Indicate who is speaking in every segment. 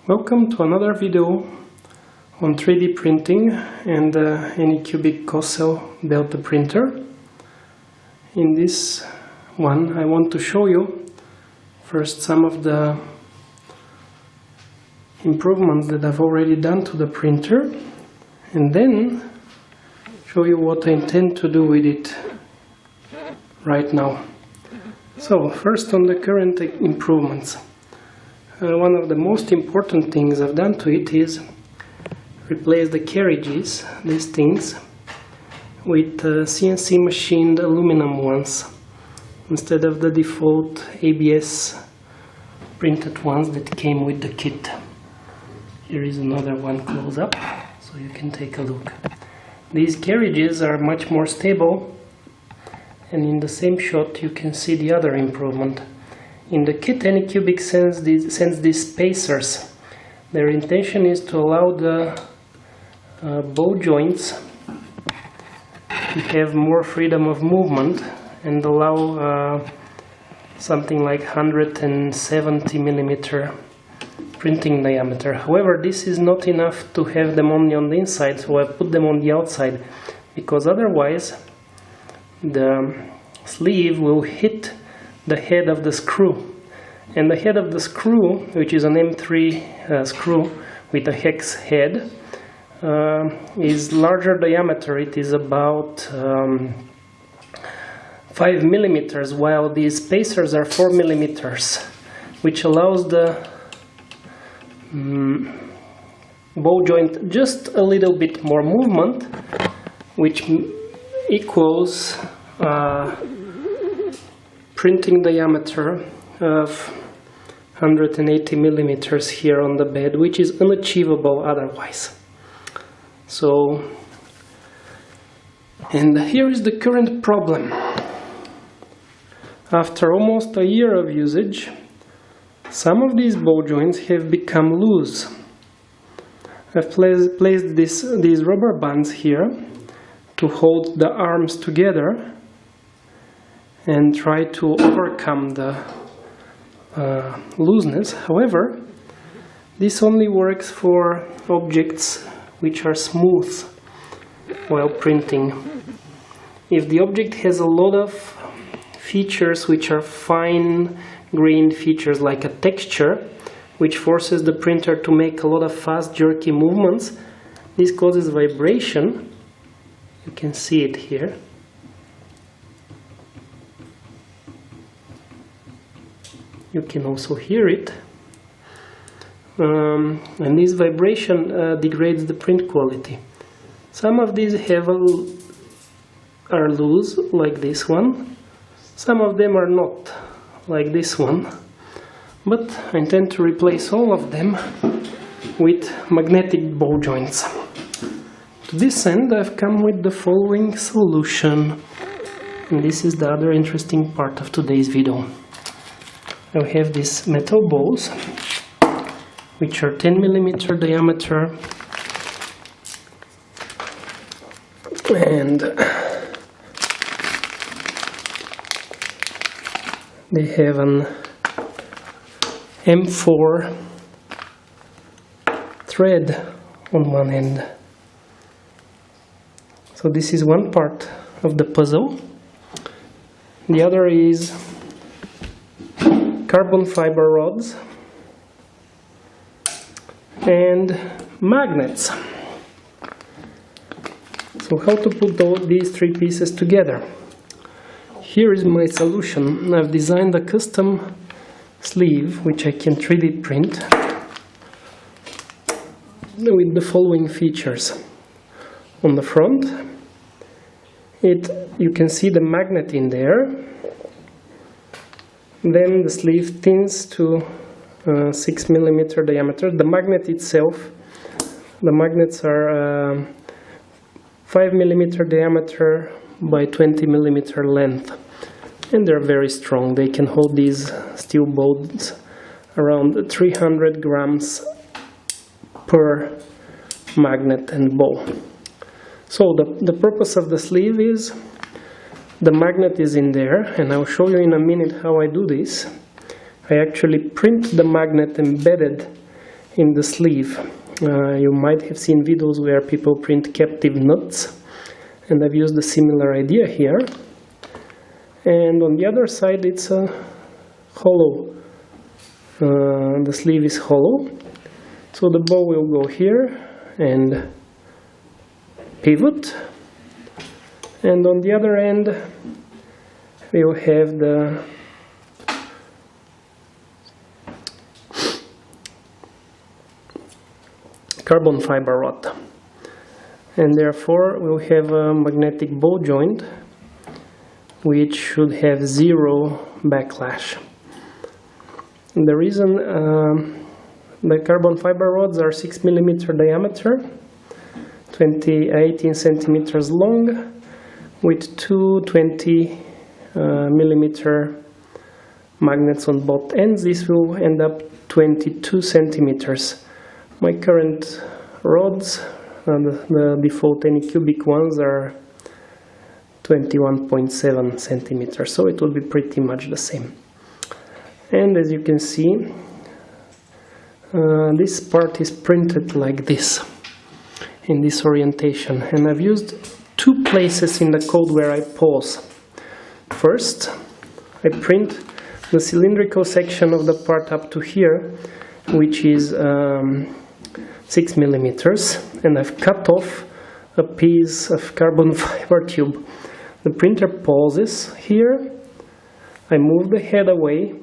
Speaker 1: Welcome to another video on 3D printing and the Anycubic Kossel Delta printer. In this one I want to show you first some of the improvements that I've already done to the printer, and then show you what I intend to do with it right now. So first, on the current improvements. One of the most important things I've done to it is replace the carriages, these things, with CNC machined aluminum ones instead of the default ABS printed ones that came with the kit. Here is another one close up so you can take a look. These carriages are much more stable, and in the same shot you can see the other improvement. In the kit, Anycubic sends these spacers. Their intention is to allow the bow joints to have more freedom of movement and allow something like 170 millimeter printing diameter. However, this is not enough to have them only on the inside, so I put them on the outside, because otherwise the sleeve will hit the head of the screw, and the head of the screw, which is an M3 screw with a hex head, is larger diameter. It is about 5 millimeters, while these spacers are 4 millimeters, which allows the bow joint just a little bit more movement, which equals printing diameter of 180 millimeters here on the bed, which is unachievable otherwise. So, and here is the current problem. After almost a year of usage, some of these bow joints have become loose. I've placed these rubber bands here to hold the arms together and try to overcome the looseness. However, this only works for objects which are smooth while printing. If the object has a lot of features which are fine-grained features, like a texture, which forces the printer to make a lot of fast, jerky movements, this causes vibration. You can see it here. You can also hear it, and this vibration degrades the print quality. Some of these are loose, like this one. Some of them are not, like this one. But I intend to replace all of them with magnetic bow joints. To this end, I've come with the following solution, and this is the other interesting part of today's video. I have these metal balls, which are 10 millimeter diameter, and they have an M4 thread on one end. So this is one part of the puzzle. The other is carbon fiber rods and magnets. So how to put these three pieces together? Here is my solution. I've designed a custom sleeve which I can 3D print with the following features. On the front, you can see the magnet in there. Then the sleeve thins to 6 millimeter diameter. The magnet itself, the magnets are 5 millimeter diameter by 20 millimeter length, and they're very strong. They can hold these steel bolts around 300 grams per magnet and bow. So the purpose of the sleeve is, the magnet is in there, and I'll show you in a minute how I do this. I actually print the magnet embedded in the sleeve. You might have seen videos where people print captive nuts, and I've used a similar idea here. And on the other side it's a hollow. The sleeve is hollow, so the bow will go here and pivot, and on the other end we will have the carbon fiber rod, and therefore we'll have a magnetic ball joint which should have zero backlash. And the reason the carbon fiber rods are 6 mm diameter, 18 centimeters long, with two 20 mm magnets on both ends. This will end up 22 centimeters. My current rods, the default Anycubic ones, are 21.7 centimeters, so it will be pretty much the same. And as you can see, this part is printed like this, in this orientation, and I've used two places in the code where I pause. First, I print the cylindrical section of the part up to here, which is 6 millimeters, and I've cut off a piece of carbon fiber tube. The printer pauses here, I move the head away,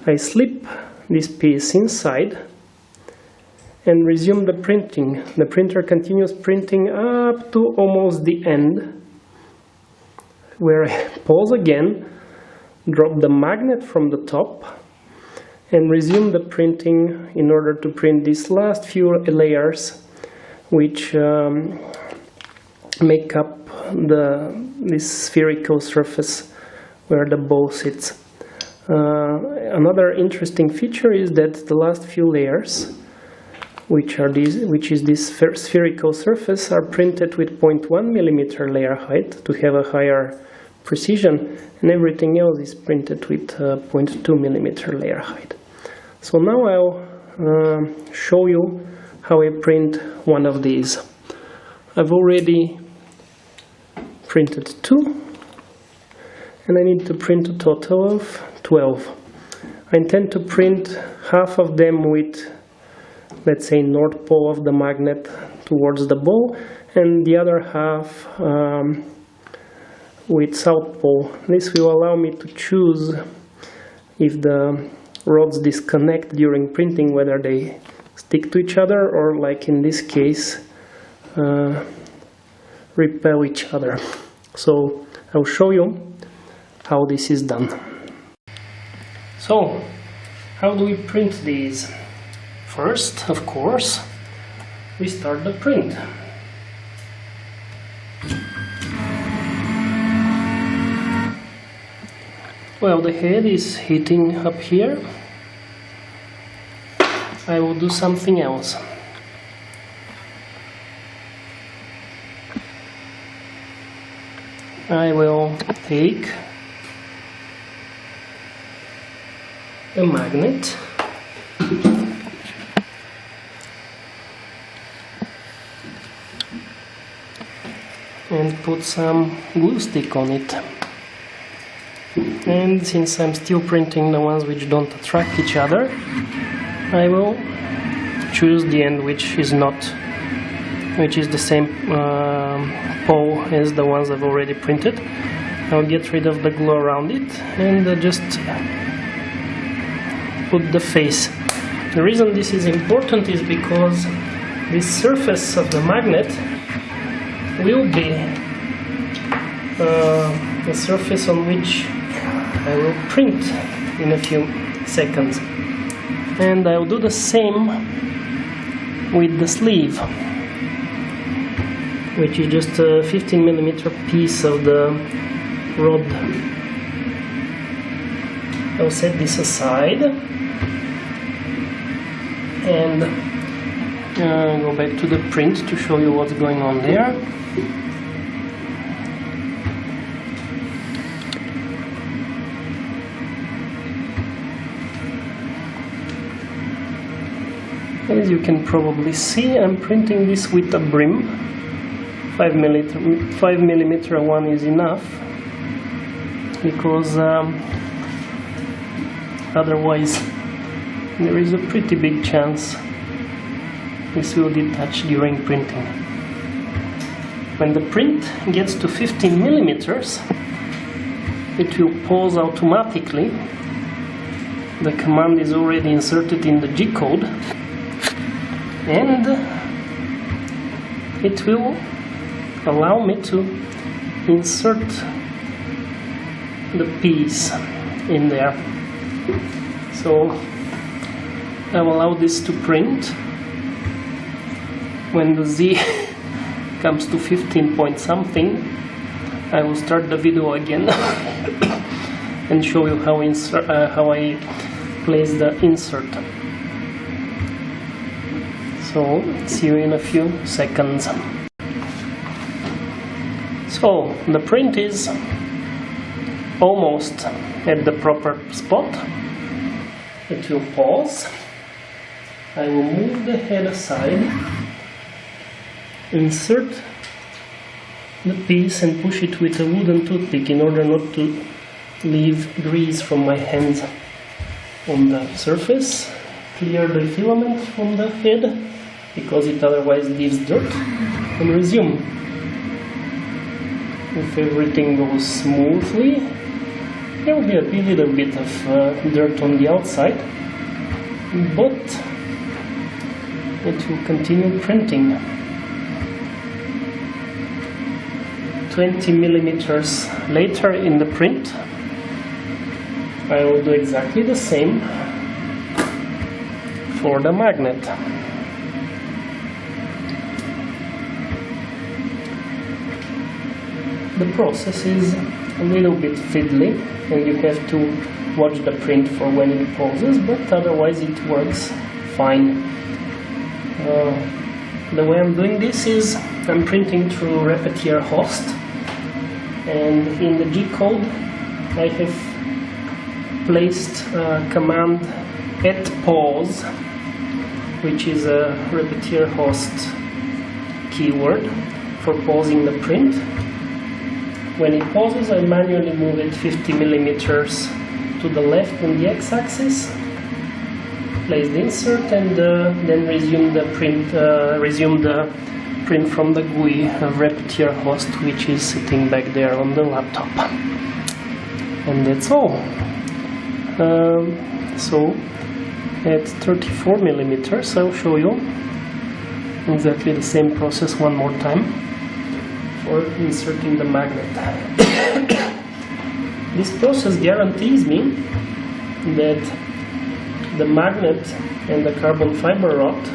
Speaker 1: I slip this piece inside and resume the printing. The printer continues printing up to almost the end, where I pause again, drop the magnet from the top, and resume the printing in order to print these last few layers which make up this spherical surface where the bow sits. Another interesting feature is that the last few layers, which is this spherical surface, are printed with 0.1 millimeter layer height to have a higher precision, and everything else is printed with 0.2 millimeter layer height. So now I'll show you how I print one of these. I've already printed two, and I need to print a total of 12. I intend to print half of them with, let's say, north pole of the magnet towards the bow, and the other half with south pole. This will allow me to choose if the rods disconnect during printing, whether they stick to each other or, like in this case, repel each other. So I'll show you how this is done. So how do we print these? First, of course, we start the print. Well, the head is hitting up here. I will do something else. I will take a magnet and put some glue stick on it. And since I'm still printing the ones which don't attract each other, I will choose the end which is the same pole as the ones I've already printed. I'll get rid of the glue around it and just put the face. The reason this is important is because this surface of the magnet will be the surface on which I will print in a few seconds. And I'll do the same with the sleeve, which is just a 15 millimeter piece of the rod. I'll set this aside and go back to the print to show you what's going on there. As you can probably see, I'm printing this with a brim. 5mm one is enough, because otherwise there is a pretty big chance this will detach during printing. When the print gets to 15mm, it will pause automatically. The command is already inserted in the G-code, and it will allow me to insert the piece in there. So I will allow this to print. When the Z comes to 15 point something, I will start the video again and show you how I place the insert. So see you in a few seconds. So the print is almost at the proper spot. It will pause. I will move the head aside, insert the piece and push it with a wooden toothpick in order not to leave grease from my hands on the surface. Clear the filament from the head because it otherwise leaves dirt, and resume. If everything goes smoothly, there will be a little bit of dirt on the outside, but it will continue printing. 20mm later in the print, I will do exactly the same for the magnet. The process is a little bit fiddly, and you have to watch the print for when it pauses, but otherwise it works fine. The way I'm doing this is I'm printing through Repetier host, and in the G-code I have placed a command @pause, which is a Repetier host keyword for pausing the print. When it pauses, I manually move it 50mm to the left on the x-axis, place the insert, and then resume the print from the GUI of Repetier host, which is sitting back there on the laptop. And that's all. So at 34mm, I'll show you exactly the same process one more time for inserting the magnet. This process guarantees me that the magnet and the carbon fiber rod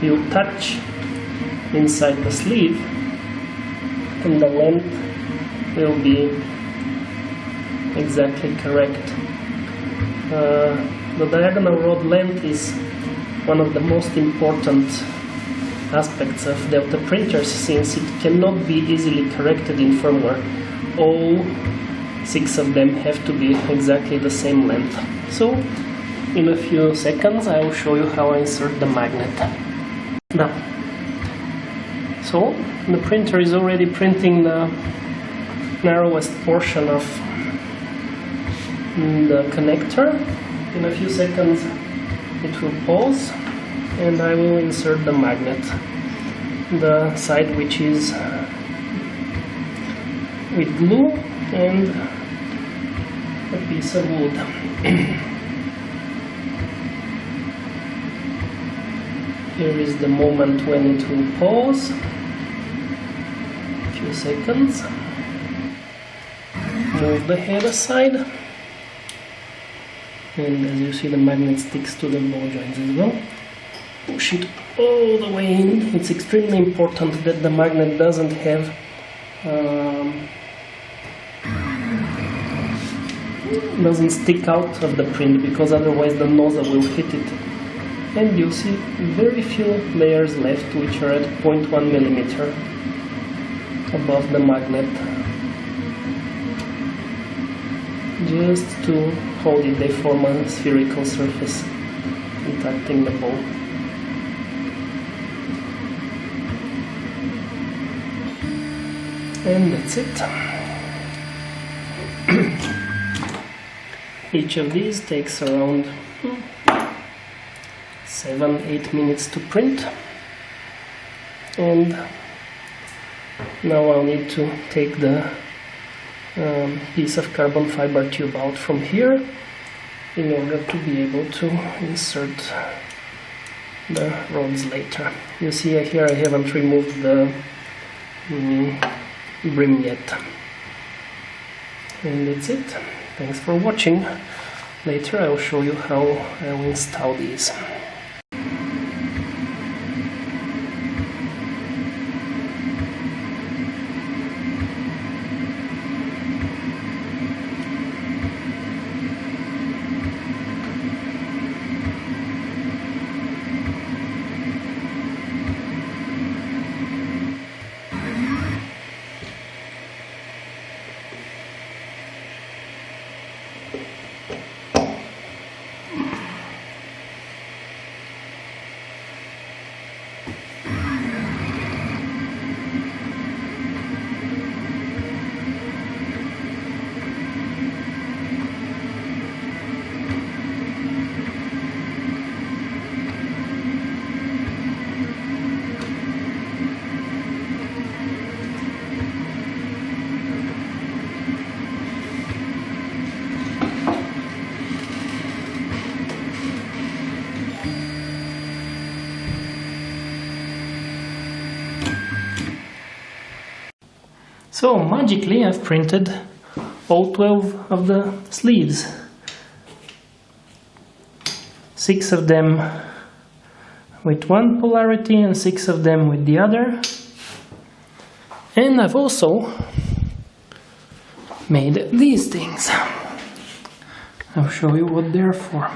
Speaker 1: will touch inside the sleeve, and the length will be exactly correct. The diagonal rod length is one of the most important aspects of Delta printers, since it cannot be easily corrected in firmware. All 6 of them have to be exactly the same length. So in a few seconds I will show you how I insert the magnet. Now, so the printer is already printing the narrowest portion of the connector. In a few seconds it will pause, and I will insert the magnet, the side which is with glue and a piece of wood. Here is the moment when it will pause. A few seconds. Move the head aside, and as you see, the magnet sticks to the ball joints as well. Push it all the way in. It's extremely important that the magnet doesn't have doesn't stick out of the print, because otherwise the nozzle will hit it. And you see very few layers left, which are at 0.1mm above the magnet, just to hold it. They form a spherical surface contacting the ball. And that's it. Each of these takes around 7-8 minutes to print. And now I'll need to take the piece of carbon fiber tube out from here in order to be able to insert the rods later. You see here I haven't removed the brim yet. And that's it. Thanks for watching. Later I'll show you how I will install these. So magically I've printed all 12 of the sleeves. 6 of them with one polarity and 6 of them with the other. And I've also made these things. I'll show you what they're for.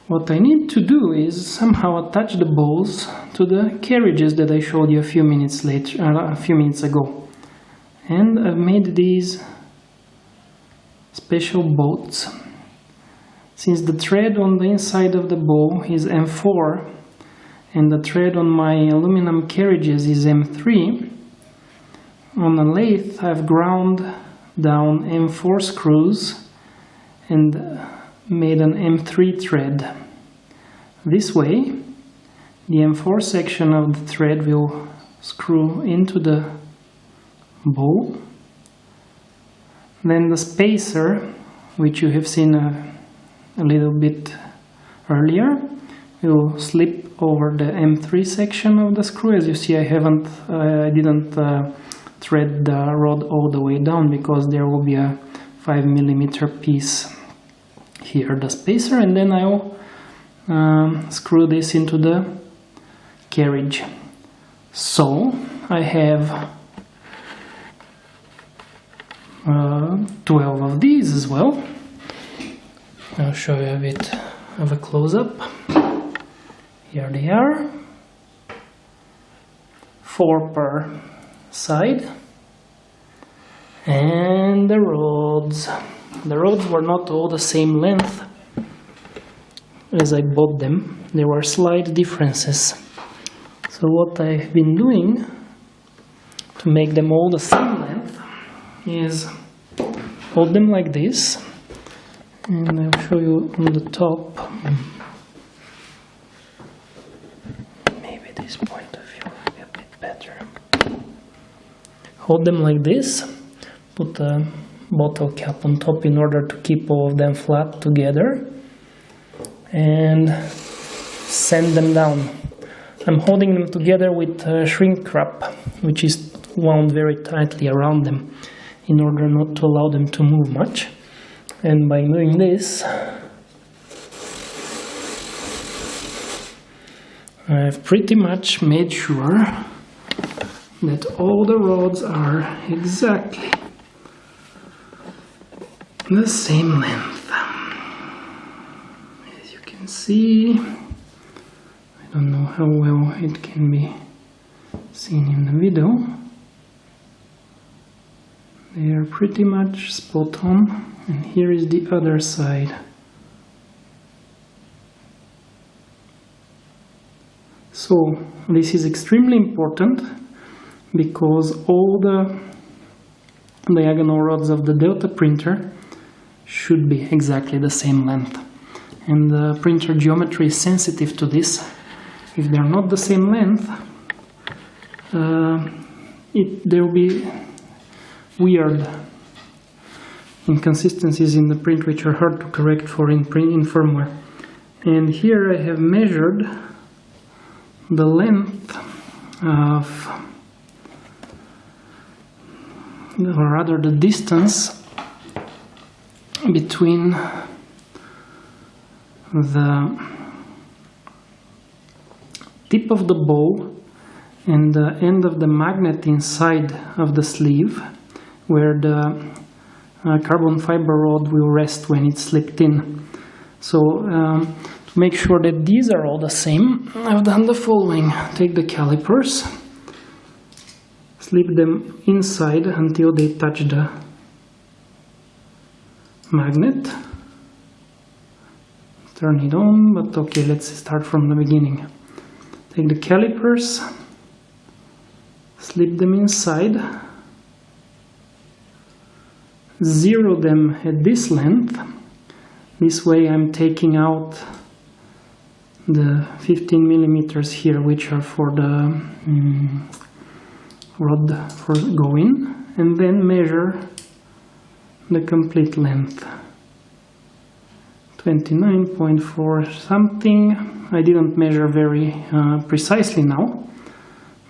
Speaker 1: What I need to do is somehow attach the balls to the carriages that I showed you a few minutes ago. And I've made these special bolts. Since the thread on the inside of the bow is M4 and the thread on my aluminum carriages is M3, on a lathe I've ground down M4 screws and made an M3 thread. This way, the M4 section of the thread will screw into the bow. Then the spacer, which you have seen a little bit earlier, will slip over the M3 section of the screw. As you see, I didn't thread the rod all the way down because there will be a 5mm piece here, the spacer, and then I'll screw this into the carriage. So I have 12 of these as well. I'll show you a bit of a close-up. Here they are, 4 per side, and the rods. The rods were not all the same length as I bought them. There were slight differences. So what I've been doing to make them all the same length is hold them like this, and I'll show you on the top. Maybe this point of view will be a bit better. Hold them like this, put a bottle cap on top in order to keep all of them flat together, and sand them down. I'm holding them together with shrink wrap, which is wound very tightly around them in order not to allow them to move much. And by doing this, I've pretty much made sure that all the rods are exactly the same length. As you can see, I don't know how well it can be seen in the video. They are pretty much spot on, and here is the other side. So this is extremely important because all the diagonal rods of the Delta printer should be exactly the same length. And the printer geometry is sensitive to this. If they're not the same length, there will be weird inconsistencies in the print which are hard to correct for in firmware. And here I have measured the length of, or rather the distance between the tip of the bow and the end of the magnet inside of the sleeve, where the carbon fiber rod will rest when it's slipped in. So to make sure that these are all the same, I've done the following. Take the calipers, slip them inside until they touch the magnet, turn it on, but okay, let's start from the beginning. Take the calipers, slip them inside, zero them at this length. This way I'm taking out the 15 millimeters here, which are for the rod for go in, and then measure the complete length. 29.4 something. I didn't measure very precisely now,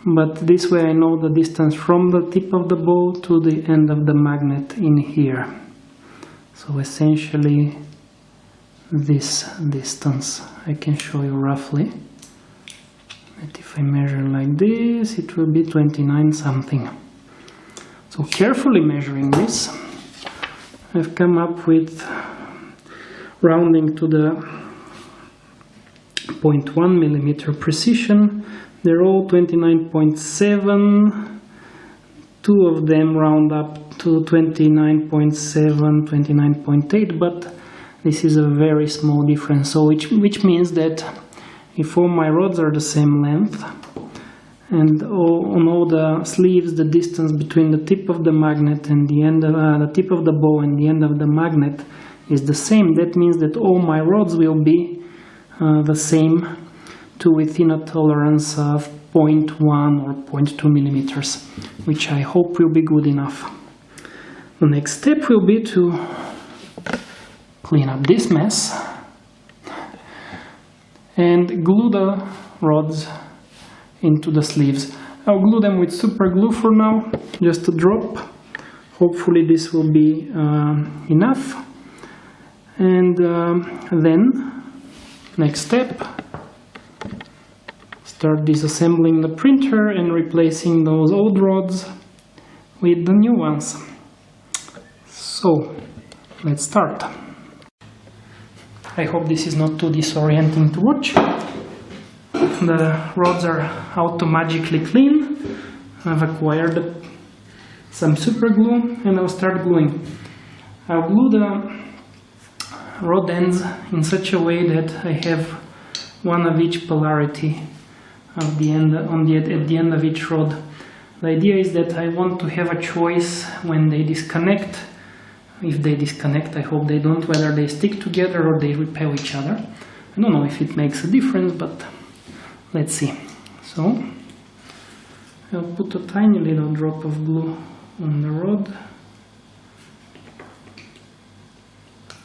Speaker 1: but this way I know the distance from the tip of the bow to the end of the magnet in here. So essentially this distance I can show you roughly. But if I measure like this, it will be 29 something. So carefully measuring this, I've come up with, rounding to the 0.1 millimeter precision, they're all 29.7. Two of them round up to 29.7, 29.8, but this is a very small difference. So which means that if all my rods are the same length, and on all the sleeves the distance between the tip of the magnet and the end of the tip of the bow and the end of the magnet is the same, that means that all my rods will be the same, to within a tolerance of 0.1 or 0.2 millimeters, which I hope will be good enough. The next step will be to clean up this mess and glue the rods into the sleeves. I'll glue them with super glue for now, just a drop. Hopefully this will be enough. And then, next step, start disassembling the printer and replacing those old rods with the new ones. So, let's start. I hope this is not too disorienting to watch. The rods are auto-magically clean. I've acquired some super glue and I'll start gluing. I'll glue the rod ends in such a way that I have one of each polarity of the end at the end of each rod. The idea is that I want to have a choice when they disconnect. If they disconnect, I hope they don't, whether they stick together or they repel each other. I don't know if it makes a difference, but let's see. So I'll put a tiny little drop of glue on the rod,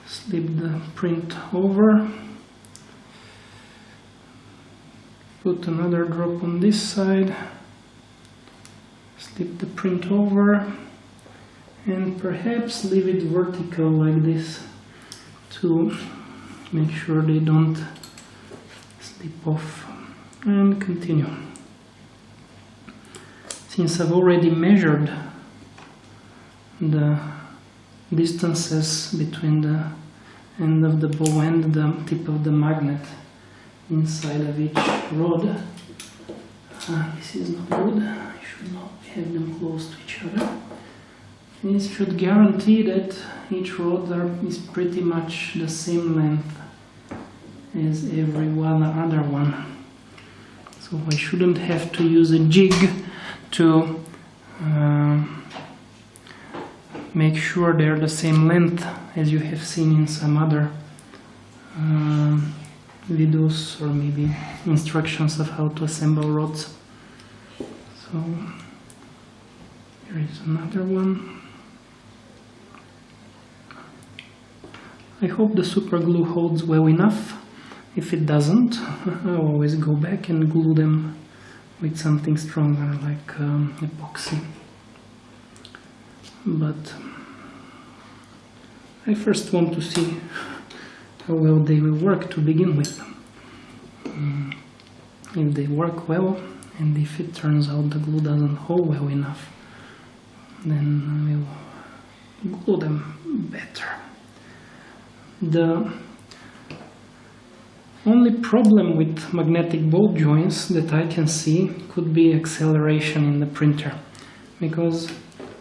Speaker 1: slip the print over, put another drop on this side, slip the print over, and perhaps leave it vertical like this to make sure they don't slip off, and continue. Since I've already measured the distances between the end of the bow and the tip of the magnet inside of each rod, this is not good. I should not have them close to each other. This should guarantee that each rod is pretty much the same length as every other one. So I shouldn't have to use a jig to make sure they're the same length as you have seen in some other videos or maybe instructions of how to assemble rods. So here is another one. I hope the super glue holds well enough. If it doesn't, I always go back and glue them with something stronger like epoxy. But I first want to see how well they will work to begin with. If they work well, and if it turns out the glue doesn't hold well enough, then I will glue them better. The only problem with magnetic ball joints that I can see could be acceleration in the printer, because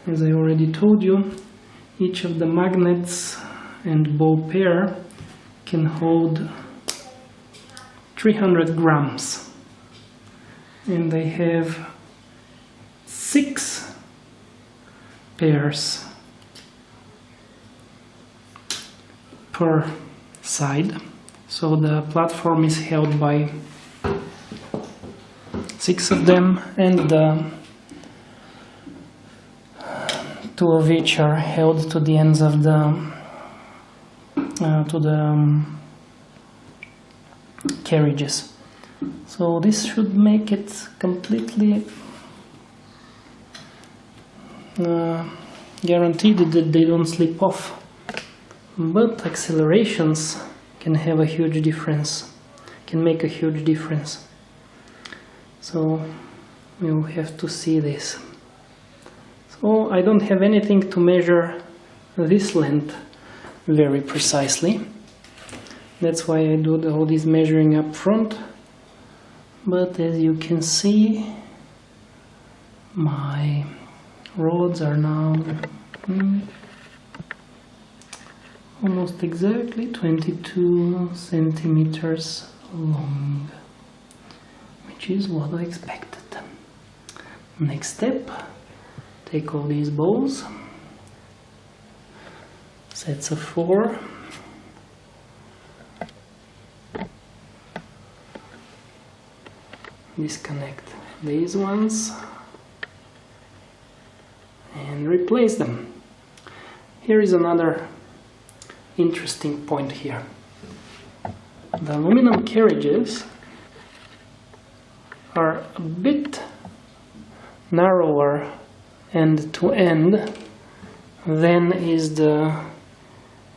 Speaker 1: as I already told you, each of the magnets and ball pair can hold 300 grams, and they have 6 pairs per side. So the platform is held by 6 of them, and the 2 of each are held to the ends of the carriages. So this should make it completely guaranteed that they don't slip off. But accelerations can have a huge difference, can make a huge difference. So we'll have to see this. So I don't have anything to measure this length very precisely. That's why I do all this measuring up front. But as you can see, my rods are now almost exactly 22 centimeters long, which is what I expected. Next step, take all these balls, sets of 4, disconnect these ones and replace them. Here is another interesting point here. The aluminum carriages are a bit narrower end to end than is the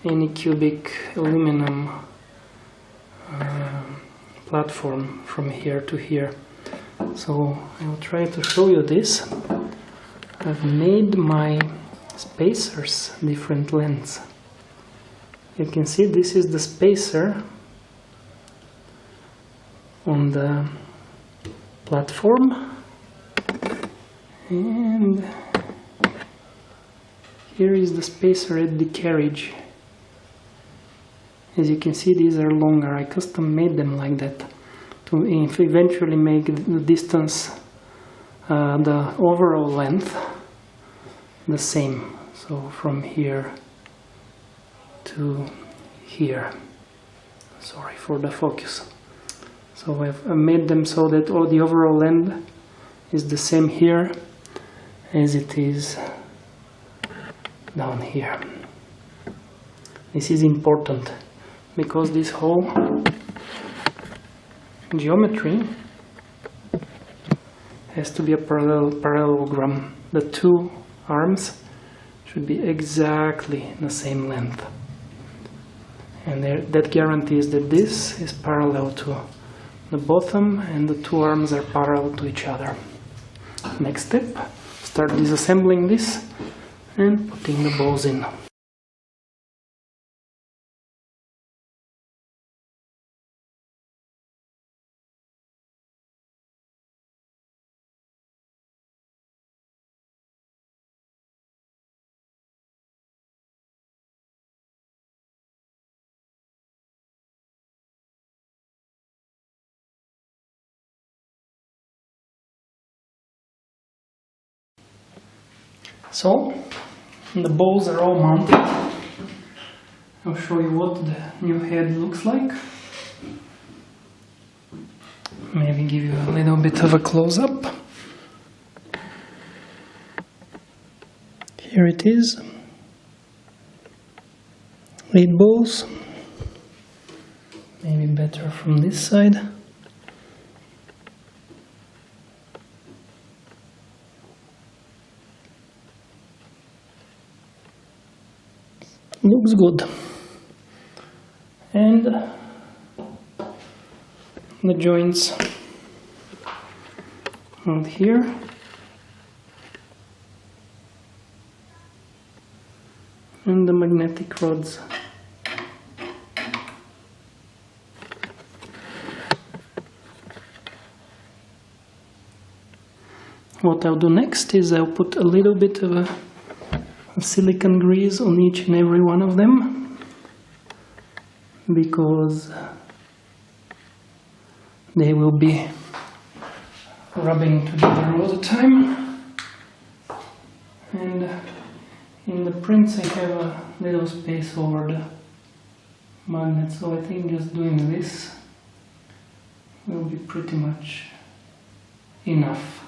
Speaker 1: Anycubic aluminum platform from here to here. So I will try to show you this. I've made my spacers different lengths. You can see this is the spacer on the platform, and here is the spacer at the carriage. As you can see, these are longer. I custom made them like that to eventually make the distance, the overall length, the same. So from here to here. Sorry for the focus. So I've made them so that all the overall length is the same here as it is down here. This is important because this whole geometry has to be a parallelogram. The 2 arms should be exactly the same length, and that guarantees that this is parallel to the bottom and the 2 arms are parallel to each other. Next step, start disassembling this and putting the balls in. So, the balls are all mounted. I'll show you what the new head looks like. Maybe give you a little bit of a close-up. Here it is. 8 balls. Maybe better from this side. Looks good. And the joints out here. And the magnetic rods. What I'll do next is I'll put a little bit of silicone grease on each and every one of them, because they will be rubbing together all the time. And in the prints I have a little space over the magnet, so I think just doing this will be pretty much enough.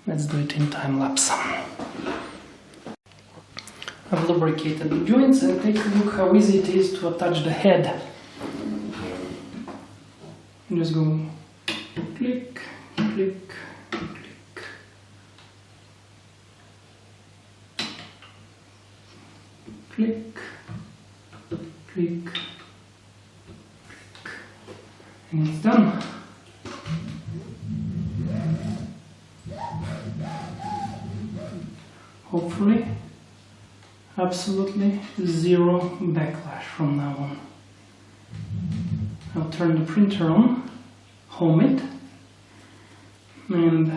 Speaker 1: Let's do it in time lapse. I've lubricated the joints and take a look how easy it is to attach the head. Just go click, click, click. Click, click, click, and it's done. Hopefully, absolutely zero backlash from now on. I'll turn the printer on, home it, and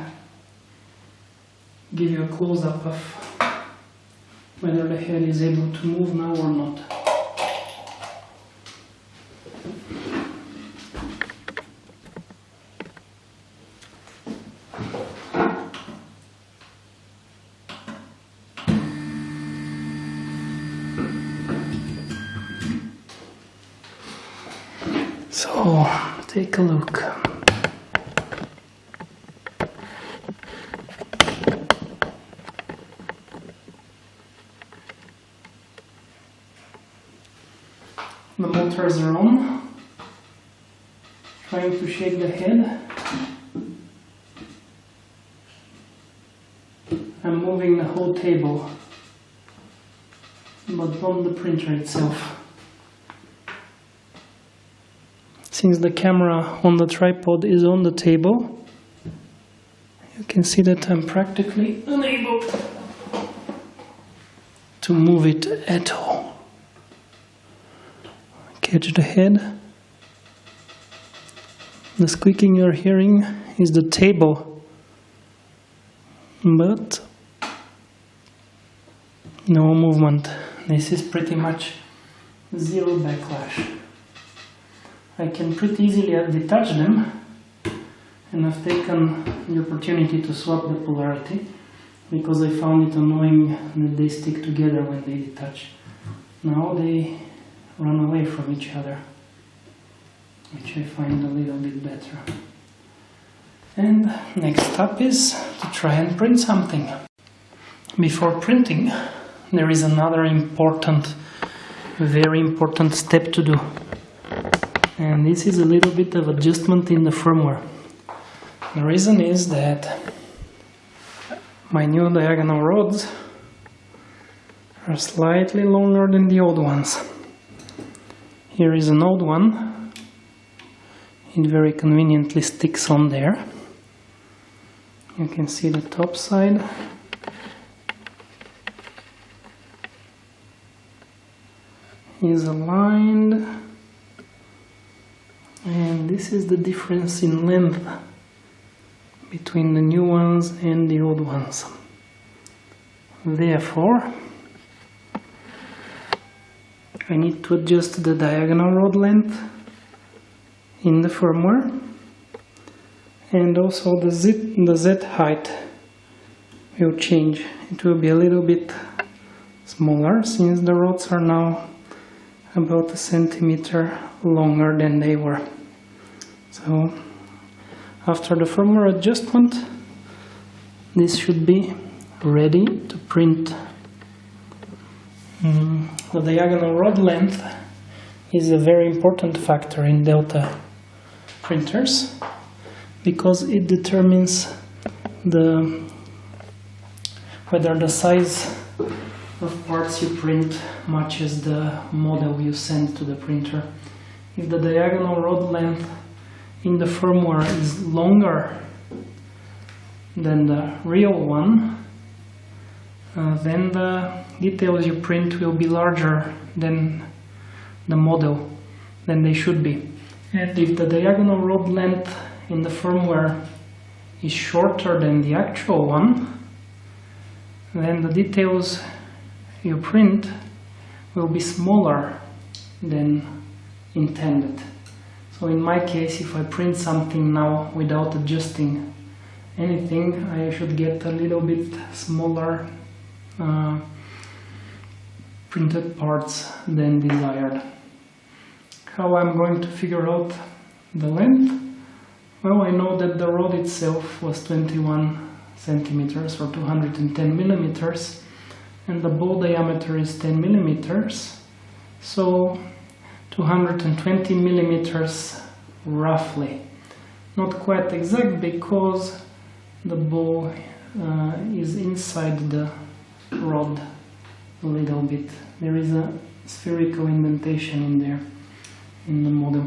Speaker 1: give you a close-up of whether the head is able to move now or not. So, take a look. The motors are on. Trying to shake the head. I'm moving the whole table, but not the printer itself. Since the camera on the tripod is on the table, you can see that I'm practically unable to move it at all. Catch the head. The squeaking you're hearing is the table, but no movement. This is pretty much zero backlash. I can pretty easily detach them, and I've taken the opportunity to swap the polarity because I found it annoying that they stick together when they detach. Now they run away from each other, which I find a little bit better. And next step is to try and print something. Before printing, there is another important, very important step to do. And this is a little bit of adjustment in the firmware. The reason is that my new diagonal rods are slightly longer than the old ones. Here is an old one. It very conveniently sticks on there. You can see the top side. Is aligned. And this is the difference in length between the new ones and the old ones. Therefore, I need to adjust the diagonal rod length in the firmware and also the Z height will change. It will be a little bit smaller since the rods are now about 1 centimeter longer than they were. So after the firmware adjustment, this should be ready to print. The diagonal rod length is a very important factor in Delta printers because it determines whether the size of parts you print matches the model you send to the printer. If the diagonal rod length in the firmware is longer than the real one, then the details you print will be larger than the model, than they should be. And if the diagonal rod length in the firmware is shorter than the actual one, then the details you print will be smaller than intended. So in my case, if I print something now without adjusting anything, I should get a little bit smaller printed parts than desired. How I'm going to figure out the length? Well, I know that the rod itself was 21 centimeters or 210 millimeters, and the ball diameter is 10 millimeters, so 220 millimeters roughly. Not quite exact because the ball is inside the rod a little bit. There is a spherical indentation in there in the model,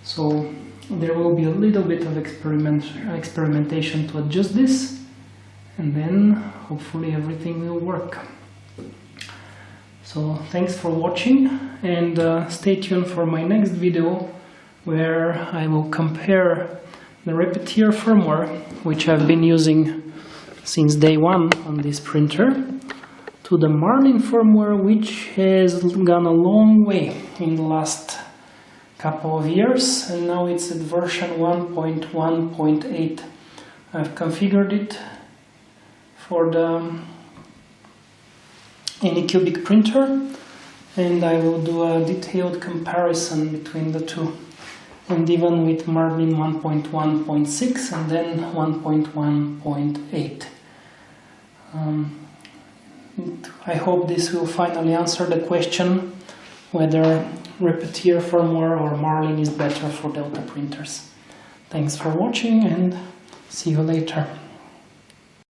Speaker 1: so there will be a little bit of experimentation to adjust this, and then hopefully everything will work. So thanks for watching, and stay tuned for my next video where I will compare the Repetier firmware, which I've been using since day one on this printer, to the Marlin firmware, which has gone a long way in the last couple of years, and now it's at version 1.1.8. I've configured it for the Anycubic printer, and I will do a detailed comparison between the two, and even with Marlin 1.1.6 and then 1.1.8. I hope this will finally answer the question whether Repetier firmware or Marlin is better for Delta printers. Thanks for watching, and see you later.